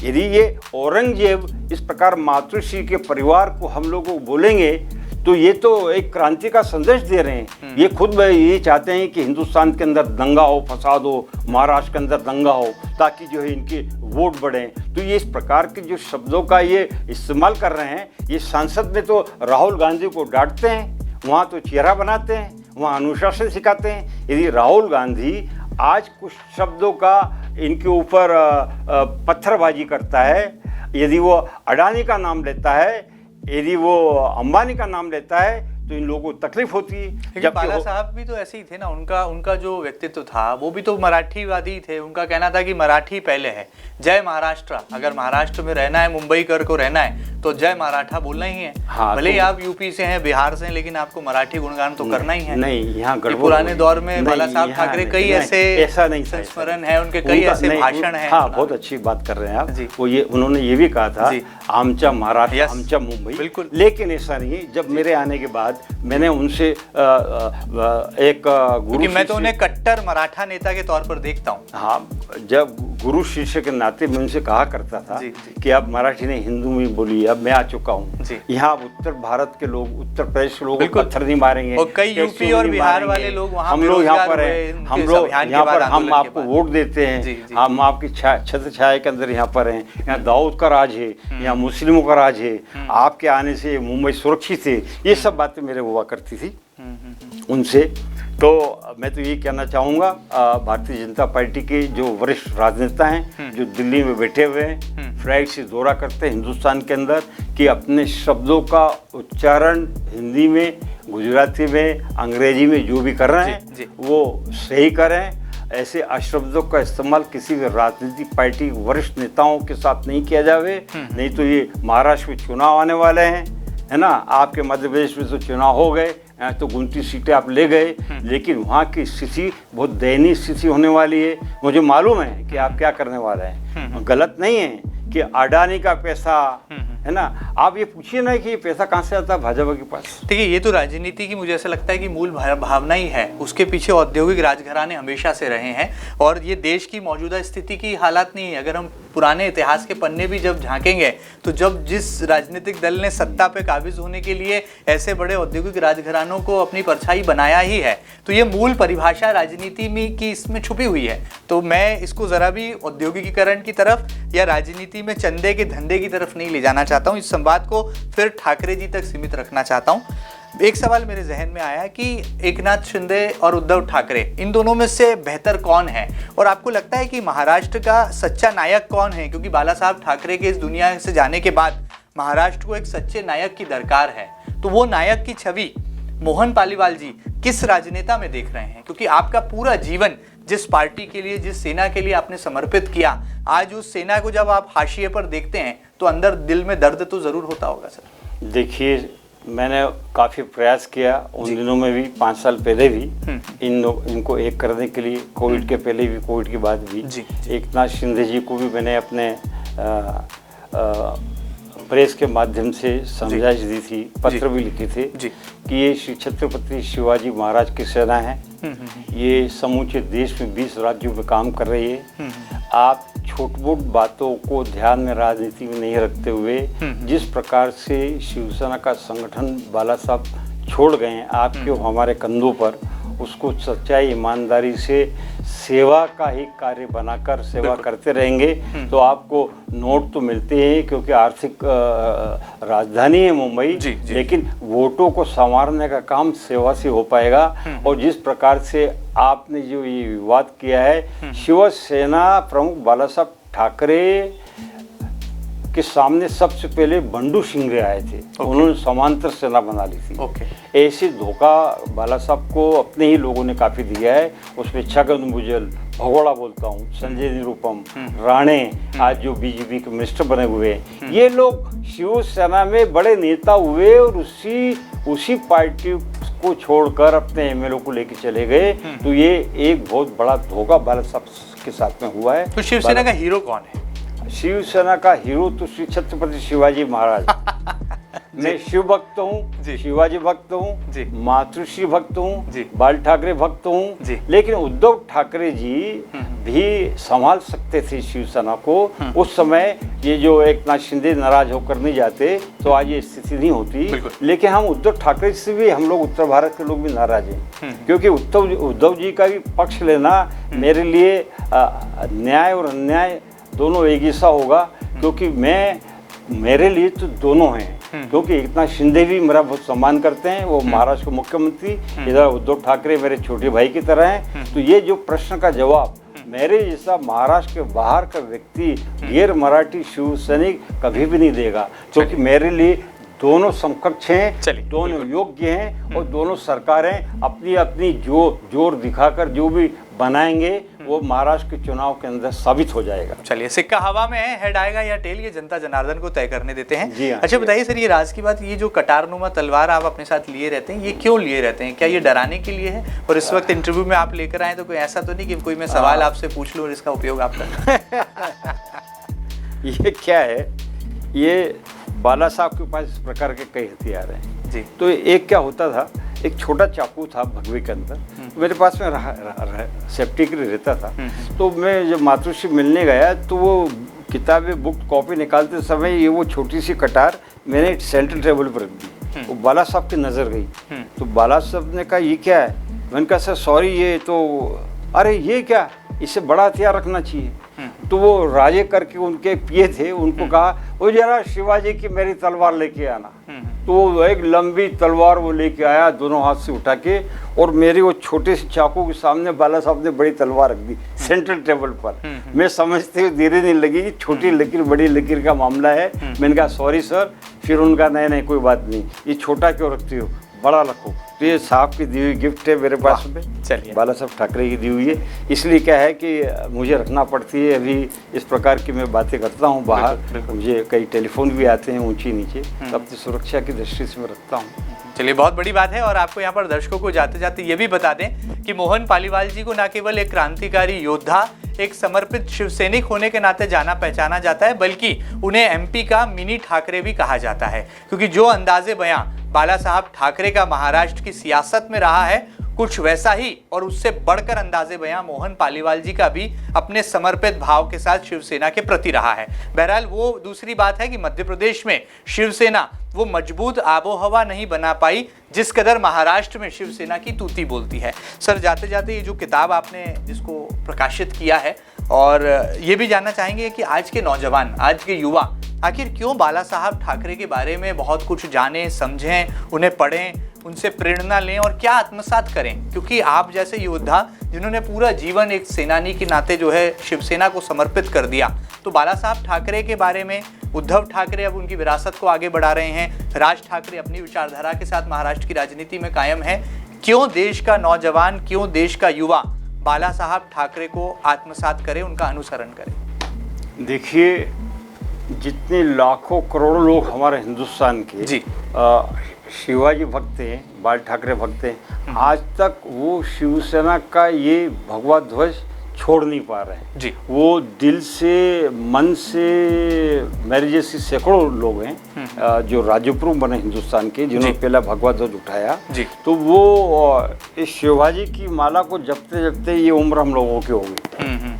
यदि ये औरंगजेब इस प्रकार मातृश्री के परिवार को हम लोग बोलेंगे तो ये तो एक क्रांति का संदेश दे रहे हैं। ये खुद ये चाहते हैं कि हिंदुस्तान के अंदर दंगा हो, फसाद हो, महाराष्ट्र के अंदर दंगा हो, ताकि जो है इनके वोट बढ़ें। तो ये इस प्रकार के जो शब्दों का ये इस्तेमाल कर रहे हैं, ये संसद में तो राहुल गांधी को डांटते हैं, वहाँ तो चेहरा बनाते हैं, वहाँ अनुशासन सिखाते हैं। यदि राहुल गांधी आज कुछ शब्दों का इनके ऊपर पत्थरबाजी करता है, यदि वो अडानी का नाम लेता है, यदि वो अंबानी का नाम लेता है, तो इन लोगों को तकलीफ होती है। जब बाला साहब भी तो ऐसे ही थे ना, उनका जो व्यक्तित्व था वो भी तो मराठीवादी थे। उनका कहना था कि मराठी पहले है, जय महाराष्ट्र। अगर महाराष्ट्र में रहना है, मुंबई को रहना है, तो जय मराठा बोलना ही है। हाँ, भले ही आप यूपी से हैं, बिहार से हैं, लेकिन आपको मराठी गुणगान तो करना ही है। नहीं, यहाँ पुराने दौर में बाला साहब ठाकरे कई ऐसे संस्मरण है, उनके कई ऐसे भाषण है। हाँ, बहुत अच्छी बात कर रहे हैं आप। वो उन्होंने ये भी कहा था, आमचा महाराष्ट्र, आमचा मुंबई। बिल्कुल, लेकिन ऐसा नहीं है। जब मेरे आने के बाद मैंने उनसे एक गुरु, मैं तो उन्हें कट्टर मराठा नेता के तौर पर देखता हूँ। हाँ, जब गुरु शिष्य के नाते मैं उनसे कहा करता था कि आप मराठी नहीं हिंदू में बोलिए। अब मैं आ चुका हूँ यहाँ, उत्तर भारत के लोग, उत्तर प्रदेश के लोग पत्थर नहीं मारेंगे, और कई यूपी और बिहार वाले लोग वहाँ, हम लोग यहाँ पर हैं, हम लोग यहाँ पर, हम आपको वोट देते हैं, हम आपकी छत्र छाया के अंदर यहाँ पर हैं। यहाँ दाऊद का राज है, यहाँ मुस्लिमों का राज है, आपके आने से मुंबई सुरक्षित है। ये सब बातें मेरे हुआ करती थी उनसे। तो मैं तो ये कहना चाहूँगा, भारतीय जनता पार्टी के जो वरिष्ठ राजनेता हैं, जो दिल्ली में बैठे हुए हैं, फ्लैग से दौरा करते हैं हिंदुस्तान के अंदर, कि अपने शब्दों का उच्चारण हिंदी में, गुजराती में, अंग्रेजी में जो भी कर रहे हैं वो सही करें। ऐसे अशब्दों का इस्तेमाल किसी भी राजनीतिक पार्टी वरिष्ठ नेताओं के साथ नहीं किया जावे। नहीं तो ये महाराष्ट्र में चुनाव आने वाले हैं, है ना, आपके मध्य प्रदेश में तो चुनाव हो गए, तो 29 सीटें आप ले गए, लेकिन वहाँ की स्थिति बहुत दयनीय स्थिति होने वाली है। मुझे मालूम है कि आप क्या करने वाले हैं। गलत नहीं है कि अडानी का पैसा, है ना, आप ये पूछिए ना कि ये पैसा कहाँ से आता है भाजपा के पास। देखिए, ये तो राजनीति की मुझे ऐसा लगता है कि मूल भावना ही है, उसके पीछे औद्योगिक राजघराने हमेशा से रहे हैं, और ये देश की मौजूदा स्थिति की हालात नहीं है। अगर हम पुराने इतिहास के पन्ने भी जब झांकेंगे, तो जब जिस राजनीतिक दल ने सत्ता पे काबिज होने के लिए ऐसे बड़े औद्योगिक राजघरानों को अपनी परछाई बनाया ही है, तो ये मूल परिभाषा राजनीति में की इसमें छुपी हुई है। तो मैं इसको ज़रा भी औद्योगिकीकरण की तरफ या राजनीति में चंदे के धंधे की तरफ नहीं ले जाना चाहता हूँ। इस संवाद को फिर ठाकरे जी तक सीमित रखना चाहता हूँ। एक सवाल मेरे जहन में आया कि एकनाथ शिंदे और उद्धव ठाकरे, इन दोनों में से बेहतर कौन है, और आपको लगता है कि महाराष्ट्र का सच्चा नायक कौन है? क्योंकि बाला साहब ठाकरे के इस दुनिया से जाने के बाद महाराष्ट्र को एक सच्चे नायक की दरकार है। तो वो नायक की छवि मोहन पालीवाल जी किस राजनेता में देख रहे हैं? क्योंकि आपका पूरा जीवन जिस पार्टी के लिए, जिस सेना के लिए आपने समर्पित किया, आज उस सेना को जब आप हाशिए पर देखते हैं तो अंदर दिल में दर्द तो ज़रूर होता होगा सर। देखिए, मैंने काफ़ी प्रयास किया उन दिनों में भी, 5 साल पहले भी, इनको एक करने के लिए, कोविड के पहले भी, कोविड के बाद भी। एकनाथ शिंदे जी को भी मैंने अपने प्रेस के माध्यम से समझाइश दी थी, पत्र भी लिखे थे कि ये श्री छत्रपति शिवाजी महाराज की सेना है, ये समूचे देश में 20 राज्यों में काम कर रही है। आप छोट-मोट बातों को ध्यान में, राजनीति में नहीं रखते हुए जिस प्रकार से शिवसेना का संगठन बाला साहब छोड़ गए हैं आपके हमारे कंधों पर, उसको सच्चाई ईमानदारी से सेवा का ही कार्य बनाकर सेवा करते रहेंगे तो आपको नोट तो मिलते हैं, क्योंकि आर्थिक राजधानी है मुंबई, लेकिन वोटों को संवारने का काम सेवा से हो पाएगा। और जिस प्रकार से आपने जो ये विवाद किया है, शिवसेना प्रमुख बाला साहब ठाकरे के सामने सबसे पहले बंडू सिंगरे आए थे, उन्होंने समांतर सेना बना ली थी। ऐसे धोखा बाला साहब को अपने ही लोगों ने काफी दिया है। उसमें छगन भुजबल, भगोड़ा बोलता हूँ, संजय निरुपम, राणे, आज जो बीजेपी के मिनिस्टर बने हुए हैं, ये लोग शिवसेना में बड़े नेता हुए और उसी पार्टी को छोड़कर अपने एमएलए को लेके चले गए। तो ये एक बहुत बड़ा धोखा बाला साहब के साथ में हुआ है। तो शिवसेना का हीरो कौन है? शिवसेना का हीरो तो श्री छत्रपति शिवाजी महाराज। मैं शिव भक्त हूँ, शिवाजी भक्त हूँ, मातृश्री भक्त हूँ, बाल ठाकरे भक्त हूँ, लेकिन उद्धव ठाकरे जी भी संभाल सकते थे शिवसेना को उस समय। ये जो एकनाथ शिंदे नाराज होकर नहीं जाते तो आज ये स्थिति नहीं होती। लेकिन हम उद्धव ठाकरे से भी, हम लोग उत्तर भारत के लोग भी नाराज हैं, क्योंकि उद्धव जी का भी पक्ष लेना मेरे लिए न्याय और अन्याय दोनों एक जैसा होगा, क्योंकि मेरे लिए तो दोनों हैं। क्योंकि एकनाथ शिंदे भी मेरा बहुत सम्मान करते हैं, वो महाराष्ट्र के मुख्यमंत्री, इधर उद्धव ठाकरे मेरे छोटे भाई की तरह हैं। तो ये जो प्रश्न का जवाब मेरे जैसा महाराष्ट्र के बाहर का व्यक्ति, गैर मराठी शिव सैनिक कभी भी नहीं देगा, क्योंकि मेरे लिए दोनों समकक्ष हैं, दोनों योग्य हैं और दोनों सरकारें अपनी अपनी जोर दिखाकर जो भी बनाएंगे वो महाराष्ट्र के चुनाव के अंदर साबित हो जाएगा। चलिए, सिक्का हवा में है, हेड आएगा या टेल, ये जनता जनार्दन को तय करने देते हैं। जी हाँ। अच्छा बताइए सर, ये राज की बात, ये जो कटारनुमा तलवार आप अपने साथ लिए रहते हैं, ये क्यों लिए रहते हैं? क्या ये डराने के लिए है? और इस वक्त इंटरव्यू में आप लेकर आए तो कोई ऐसा तो नहीं कि कोई मैं सवाल आपसे पूछ लूँ और इसका उपयोग आप करें? ये क्या है, ये बाला साहब के पास इस प्रकार के कई हथियार हैं जी। तो एक क्या होता था, एक छोटा चाकू था भगवे के अंदर, मेरे पास में सेफ्टी के लिए रहता था। तो मैं जब मातृश्री मिलने गया तो वो किताबें बुक कॉपी निकालते समय ये वो छोटी सी कटार मैंने सेंटर टेबल पर रख दी। वो बाला साहब की नज़र गई तो बाला साहब ने कहा ये क्या है? मैंने कहा सर सॉरी, ये तो, अरे ये क्या, इससे बड़ा हथियार रखना चाहिए। तो वो राजे करके उनके पिए थे, उनको कहा वो जरा शिवाजी की मेरी तलवार लेके आना। तो वो एक लंबी तलवार वो लेके आया दोनों हाथ से उठा के, और मेरी वो छोटे से चाकू के सामने बाला साहब ने बड़ी तलवार रख दी सेंट्रल टेबल पर। मैं समझते हुए धीरे नहीं लगी, छोटी लकीर बड़ी लकीर का मामला है। मैंने कहा सॉरी सर। फिर उनका नहीं कोई बात नहीं, ये छोटा क्यों रखती हो, बड़ा रखो। तो ये साहब की दी हुई गिफ्ट है मेरे पास में, चलिए बाला साहब ठाकरे की दी हुई है। इसलिए क्या है कि मुझे रखना पड़ती है, अभी इस प्रकार की मैं बातें करता हूँ बाहर, मुझे कई टेलीफोन भी आते हैं ऊंची नीचे, तब तो सुरक्षा की दृष्टि से मैं रखता हूँ। चलिए, बहुत बड़ी बात है। और आपको यहाँ पर दर्शकों को जाते जाते ये भी बता दें कि मोहन पालीवाल जी को न केवल एक क्रांतिकारी योद्धा, एक समर्पित शिवसैनिक होने के नाते जाना पहचाना जाता है, बल्कि उन्हें एमपी का मिनी ठाकरे भी कहा जाता है, क्योंकि जो अंदाजे बयां बाला साहब ठाकरे का महाराष्ट्र की सियासत में रहा है, कुछ वैसा ही और उससे बढ़कर अंदाजे बयां मोहन पालीवाल जी का भी अपने समर्पित भाव के साथ शिवसेना के प्रति रहा है। बहरहाल वो दूसरी बात है कि मध्य प्रदेश में शिवसेना वो मजबूत आबोहवा नहीं बना पाई जिस कदर महाराष्ट्र में शिवसेना की तूती बोलती है। सर, जाते जाते ये जो किताब आपने जिसको प्रकाशित किया है, और ये भी जानना चाहेंगे कि आज के नौजवान, आज के युवा आखिर क्यों बाला साहब ठाकरे के बारे में बहुत कुछ जानें, समझें, उन्हें पढ़ें, उनसे प्रेरणा लें और क्या आत्मसात करें? क्योंकि आप जैसे योद्धा जिन्होंने पूरा जीवन एक सेनानी के नाते जो है शिवसेना को समर्पित कर दिया, तो बाला साहब ठाकरे के बारे में, उद्धव ठाकरे अब उनकी विरासत को आगे बढ़ा रहे हैं, राज ठाकरे अपनी विचारधारा के साथ महाराष्ट्र की राजनीति में कायम है, क्यों देश का नौजवान, क्यों देश का युवा बाला साहब ठाकरे को आत्मसात करे, उनका अनुसरण करे? देखिए, जितने लाखों करोड़ों लोग हमारे हिंदुस्तान के जी शिवाजी भक्त हैं, बाल ठाकरे भक्त हैं, आज तक वो शिवसेना का ये भगवा ध्वज छोड़ नहीं पा रहे हैं जी। वो दिल से, मन से, मेरे जैसे सैकड़ों लोग हैं जो राज्य प्रमुख बने हिंदुस्तान के, जिन्होंने पहला भगवा ध्वज उठाया जी। तो वो इस शिवाजी की माला को जपते जपते ये उम्र हम लोगों की हो गई।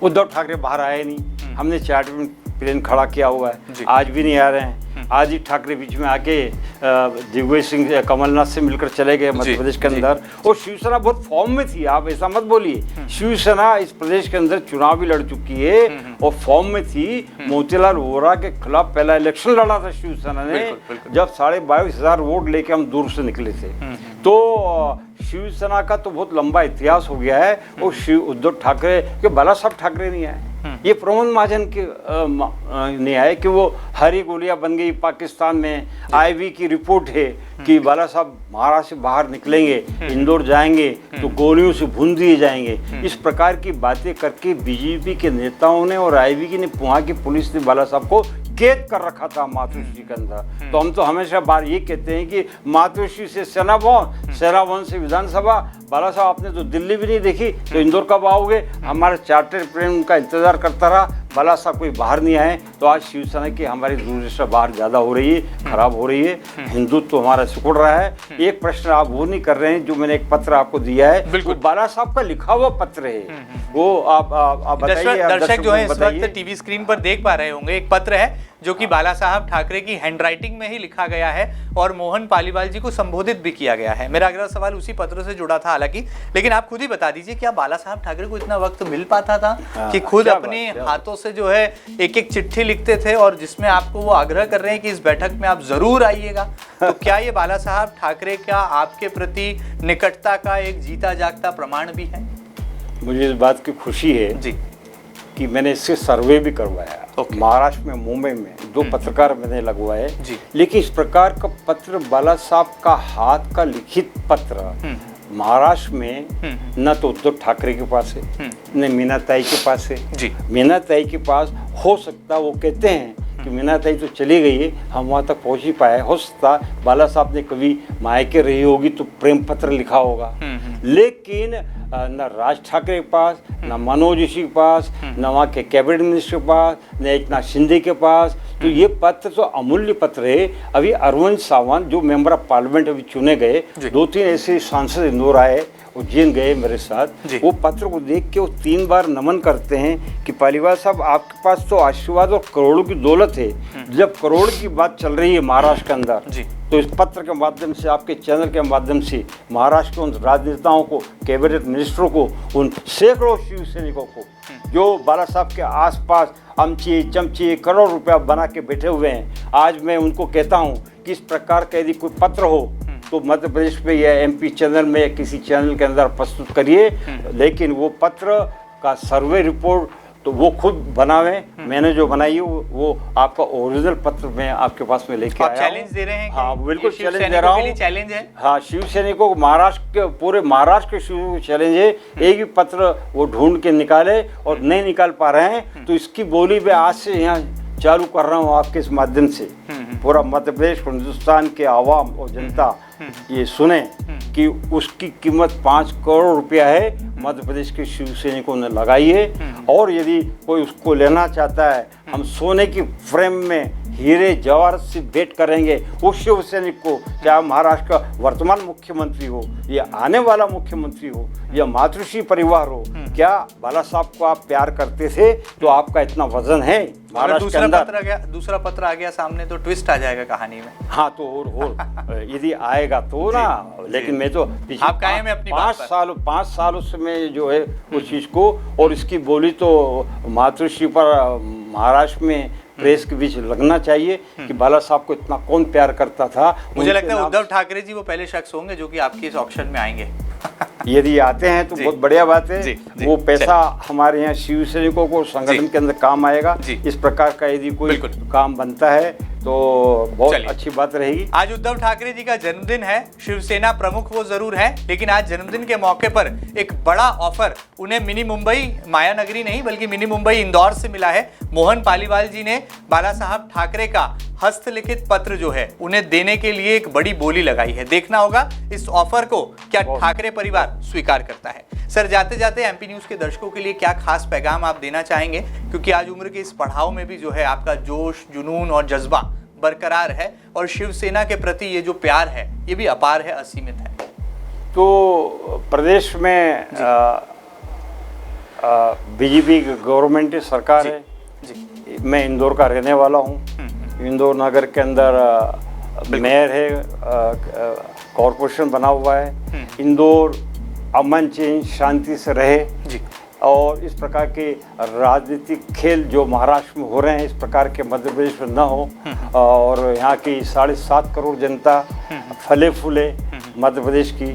उद्धव ठाकरे बाहर आए नहीं, हमने चार्ट में प्लेन खड़ा किया हुआ है, आज भी नहीं आ रहे हैं। आदित्य ठाकरे बीच में आके दिग्विजय सिंह कमलनाथ से मिलकर चले गए मध्य प्रदेश के अंदर। और शिवसेना बहुत फॉर्म में थी, आप ऐसा मत बोलिए। शिवसेना इस प्रदेश के अंदर चुनाव भी लड़ चुकी है और फॉर्म में थी। मोतीलाल वोरा के खिलाफ पहला इलेक्शन लड़ा था शिवसेना ने, जब 22,500 वोट लेके हम दूर से निकले थे। तो शिवसेना का तो बहुत लंबा इतिहास हो गया है। और उद्धव ठाकरे के बाला साहब ठाकरे नहीं आए, ये प्रमोद महाजन के नहीं आए कि वो हरी गोलियां बन गई पाकिस्तान में। आईवी की रिपोर्ट है कि बाला साहब महाराष्ट्र से बाहर निकलेंगे, इंदौर जाएंगे तो गोलियों से भून दिए जाएंगे। इस प्रकार की बातें करके बीजेपी के नेताओं ने और आईवी की ने, वहाँ की पुलिस ने बाला साहब को कैद कर रखा था मातोश्री के अंदर। तो हम तो हमेशा बार ये कहते हैं कि मातोश्री से सेना भवन से विधानसभा। बाला साहब आपने तो दिल्ली भी नहीं देखी, तो इंदौर कब आओगे? हमारे चार्टर प्लेन उनका इंतजार करता रहा, बाला साहब कोई बाहर नहीं आए। तो आज शिवसेना की हमारी दूरदृष्टि बाहर ज़्यादा हो रही है, खराब हो रही है, हिंदुत्व तो हमारा सिकुड़ रहा है। एक प्रश्न आप वो नहीं कर रहे हैं जो मैंने एक पत्र आपको दिया है, बिल्कुल बाला साहब का लिखा हुआ पत्र है, वो आप बताइए। दर्शक जो है इस वक्त टीवी स्क्रीन पर देख पा रहे होंगे, एक पत्र है जो कि बाला साहब ठाकरे की हैंडराइटिंग में ही लिखा गया है और मोहन पालीवाल जी को संबोधित भी किया गया है। मेरा अगला सवाल उसी पत्र से जुड़ा था हालांकि, लेकिन आप खुद ही बता दीजिए, क्या बाला साहब ठाकरे को इतना वक्त मिल पाता था कि खुद अपने हाथों से जो है एक एक चिट्ठी लिखते थे और जिसमें आपको वो आग्रह कर रहे हैं कि इस बैठक में आप जरूर आइएगा? तो क्या ये बाला साहब ठाकरे का आपके प्रति निकटता का एक जीता जागता प्रमाण भी है? मुझे इस बात की खुशी है जी कि मैंने इससे सर्वे भी करवाया। महाराष्ट्र में, मुंबई में 2 पत्रकार मैंने लगवाए। लेकिन इस प्रकार का पत्र बाला साहब का हाथ का लिखित पत्र महाराष्ट्र में न तो उद्धव ठाकरे के पास है, न मीना ताई के पास है। मीना ताई के पास हो सकता, वो कहते हैं कि मीना ताई तो चली गई है, हम वहाँ तक पहुँच ही पाए। हो सकता बाला साहब ने कभी मायके रही होगी तो प्रेम पत्र लिखा होगा। लेकिन न राज ठाकरे के पास, न मनोज जोशी के पास, न वहाँ के कैबिनेट मिनिस्टर के पास, न एकनाथ शिंदे के पास। तो ये पत्र तो अमूल्य पत्र है। अभी अरविंद सावंत जो मेंबर ऑफ पार्लियामेंट अभी चुने गए, 2-3 ऐसे सांसद इंदौर आए, उज्जैन गए मेरे साथ। वो पत्र को देख के वो 3 बार नमन करते हैं कि पालीवाल साहब आपके पास तो आशीर्वाद और करोड़ों की दौलत है। जब करोड़ की बात चल रही है महाराष्ट्र के अंदर, तो इस पत्र के माध्यम से, आपके चैनल के माध्यम से महाराष्ट्र के उन राजनेताओं को, कैबिनेट मिनिस्टरों को, उन सैकड़ों शिव सैनिकों को जो बाला साहब के आसपास अमचे चमचे करोड़ रुपया बना के बैठे हुए हैं, आज मैं उनको कहता हूँ कि इस प्रकार का यदि कोई पत्र हो तो मध्य प्रदेश में या MP चैनल में या किसी चैनल के अंदर प्रस्तुत करिए। लेकिन वो पत्र का सर्वे रिपोर्ट तो वो खुद बनावे, मैंने जो बनाई है वो आपका ओरिजिनल पत्र में आपके पास में लेके आया। चैलेंज दे रहे हैं? हाँ बिल्कुल चैलेंज दे रहा हूँ। चैलेंज है? हाँ, शिव सैनिकों को, महाराष्ट्र के, पूरे महाराष्ट्र के शिव चैलेंज है। एक ही पत्र वो ढूंढ के निकाले और नहीं निकाल पा रहे हैं, तो इसकी बोली मैं आज से यहाँ चालू कर रहा हूँ आपके इस माध्यम से। पूरा मध्य प्रदेश, हिंदुस्तान के आवाम और जनता ये सुने कि उसकी कीमत 5 करोड़ रुपया है, मध्य प्रदेश के शिव सैनिकों ने लगाई है। और यदि कोई उसको लेना चाहता है, हम सोने की फ्रेम में हीरे जवाहरात से भेंट करेंगे उस शिव सैनिक को, चाहे महाराष्ट्र का वर्तमान मुख्यमंत्री हो या आने वाला मुख्यमंत्री हो या मातृश्री परिवार हो। क्या बाला साहब को आप प्यार करते थे तो आपका इतना वजन है महाराष्ट्र के अंदर? दूसरा पत्र आ गया सामने तो ट्विस्ट आ जाएगा कहानी में। हाँ, तो और यदि आएगा तो ना, लेकिन मैं तो आप कायम में अपनी 5 सालों से मैं जो है उस चीज को, और इसकी बोली तो मातृश्री पर महाराष्ट्र में प्रेस के बीच लगना चाहिए कि बाला साहब को इतना कौन प्यार करता था। मुझे लगता है उद्धव ठाकरे जी वो पहले शख्स होंगे जो कि आपके इस ऑक्शन में आएंगे। यदि आते हैं तो बहुत बढ़िया बात है। वो पैसा हमारे यहाँ शिव सैनिकों को संगठन के अंदर काम आएगा। इस प्रकार का यदि कोई काम बनता है तो बहुत अच्छी बात रहेगी। आज उद्धव ठाकरे जी का जन्मदिन है, शिवसेना प्रमुख वो जरूर है, लेकिन आज जन्मदिन के मौके पर एक बड़ा ऑफर उन्हें मिनी मुंबई, माया नगरी नहीं बल्कि मिनी मुंबई इंदौर से मिला है। मोहन पालीवाल जी ने बाला साहब ठाकरे का हस्तलिखित पत्र जो है उन्हें देने के लिए एक बड़ी बोली लगाई है। देखना होगा इस ऑफर को क्या ठाकरे परिवार स्वीकार करता है। सर, जाते जाते MP न्यूज़ के दर्शकों के लिए क्या खास पैगाम आप देना चाहेंगे, क्योंकि आज उम्र के इस पड़ाव में भी जो है आपका जोश, जुनून और जज्बा बरकरार है और शिवसेना के प्रति ये जो प्यार है ये भी अपार है, असीमित है। तो प्रदेश में BJP गवर्नमेंट सरकार है। मैं इंदौर का रहने वाला हूँ इंदौर नगर के अंदर मेयर है, कॉरपोरेशन बना हुआ है। इंदौर अमन चैन शांति से रहे जी। और इस प्रकार के राजनीतिक खेल जो महाराष्ट्र में हो रहे हैं इस प्रकार के मध्य प्रदेश में न हो, और यहाँ की 7.5 करोड़ जनता फले फूले मध्य प्रदेश की।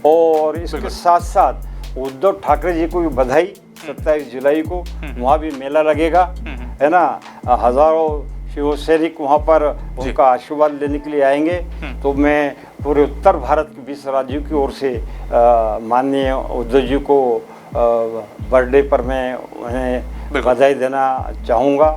और इसके साथ साथ उद्धव ठाकरे जी को भी बधाई, 27 जुलाई को वहाँ भी मेला लगेगा, है ना। हजारों शिव सैनिक वहाँ पर उनका आशीर्वाद लेने के लिए आएंगे। तो मैं पूरे उत्तर भारत के 20 राज्यों की ओर से माननीय उद्धव जी को बर्थडे पर मैं उन्हें बधाई देना चाहूँगा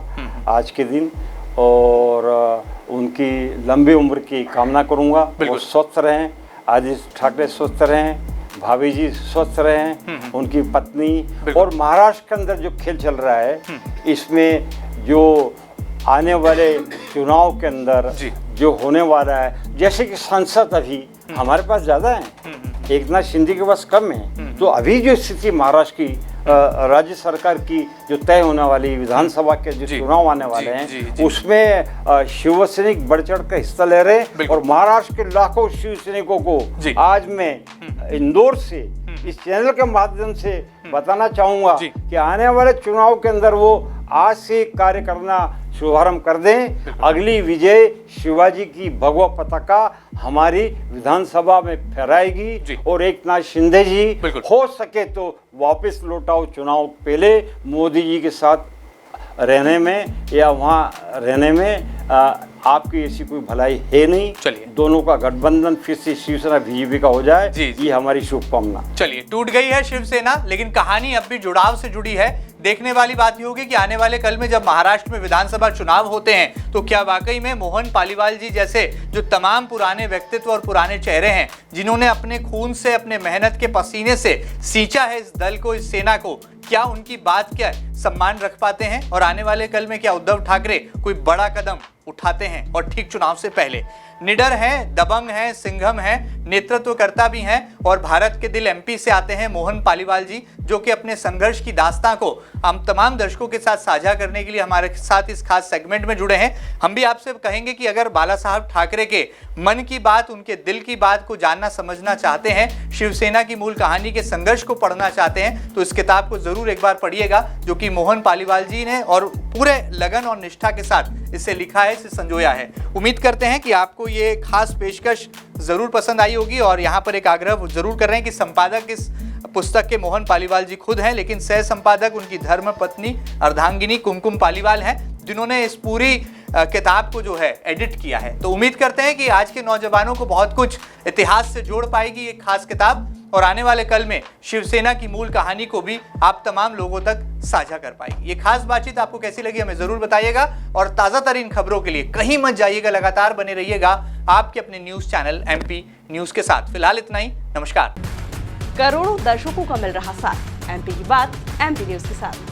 आज के दिन, और उनकी लंबी उम्र की कामना करूँगा। वो स्वस्थ रहें, आदित्य ठाकरे स्वस्थ रहें, भाभी जी स्वस्थ रहें, उनकी पत्नी। और महाराष्ट्र के अंदर जो खेल चल रहा है इसमें जो आने वाले चुनाव के अंदर जो होने वाला है, जैसे कि सांसद अभी हमारे पास ज़्यादा हैं, एकनाथ शिंदे के पास कम है, तो अभी जो स्थिति महाराष्ट्र की राज्य सरकार की जो तय होने वाली विधानसभा के जो चुनाव आने वाले हैं उसमें शिव सैनिक बढ़ चढ़ कर हिस्सा ले रहे हैं। और महाराष्ट्र के लाखों शिव सैनिकों को आज मैं इंदौर से इस चैनल के माध्यम से बताना चाहूँगा कि आने वाले चुनाव के अंदर वो आज से कार्य करना शुभारंभ कर दें। अगली विजय शिवाजी की भगवा पताका हमारी विधानसभा में फहराएगी। और एकनाथ शिंदे जी हो सके तो वापस लौटाओ चुनाव पहले मोदी जी के साथ रहने में या वहाँ रहने में आपकी ऐसी कोई भलाई है नहीं। चलिए, दोनों का गठबंधन फिर से शिवसेना बीजेपी का हो जाए, ये हमारी शुभकामना। चलिए, टूट गई है शिवसेना, लेकिन कहानी अब भी जुड़ाव से जुड़ी है। देखने वाली बात ये होगी कि आने वाले कल में जब महाराष्ट्र में विधानसभा चुनाव होते हैं तो क्या वाकई में मोहन पालीवाल जी जैसे जो तमाम पुराने व्यक्तित्व और पुराने चेहरे हैं, जिन्होंने अपने खून से, अपने मेहनत के पसीने से सींचा है इस दल को, इस सेना को, क्या उनकी बात क्या सम्मान रख पाते हैं? और आने वाले कल में क्या उद्धव ठाकरे कोई बड़ा कदम उठाते हैं? और ठीक चुनाव से पहले निडर हैं, दबंग हैं, सिंघम हैं, नेतृत्वकर्ता भी हैं। और भारत के दिल एमपी से आते हैं मोहन पालीवाल जी, जो कि अपने संघर्ष की दास्तां को हम तमाम दर्शकों के साथ साझा करने के लिए हमारे साथ इस खास सेगमेंट में जुड़े हैं। हम भी आपसे कहेंगे कि अगर बाला साहब ठाकरे के मन की बात, उनके दिल की बात को जानना समझना चाहते हैं, शिवसेना की मूल कहानी के संघर्ष को पढ़ना चाहते हैं, तो इस किताब को जरूर एक बार पढ़िएगा, जो कि मोहन पालीवाल जी ने और पूरे लगन और निष्ठा के साथ इसे लिखा है, इसे संजोया है। उम्मीद करते हैं कि आपको ये खास पेशकश जरूर पसंद आई होगी। और यहाँ पर एक आग्रह जरूर कर रहे हैं कि संपादक इस पुस्तक के मोहन पालीवाल जी खुद हैं, लेकिन सह संपादक उनकी धर्म पत्नी अर्धांगिनी कुमकुम पालीवाल हैं, जिन्होंने इस पूरी किताब को जो है एडिट किया है। तो उम्मीद करते हैं कि आज के नौजवानों को बहुत कुछ इतिहास से जोड़ पाएगी ये खास किताब, और आने वाले कल में शिवसेना की मूल कहानी को भी आप तमाम लोगों तक साझा कर पाएगी। ये खास बातचीत आपको कैसी लगी हमें जरूर बताइएगा। और ताज़ा तरीन खबरों के लिए कहीं मत जाइएगा, लगातार बने रहिएगा आपके अपने न्यूज़ चैनल एमपी न्यूज़ के साथ। फिलहाल इतना ही, नमस्कार। करोड़ों दर्शकों का मिल रहा साथ, एमपी की बात एमपी न्यूज़ के साथ।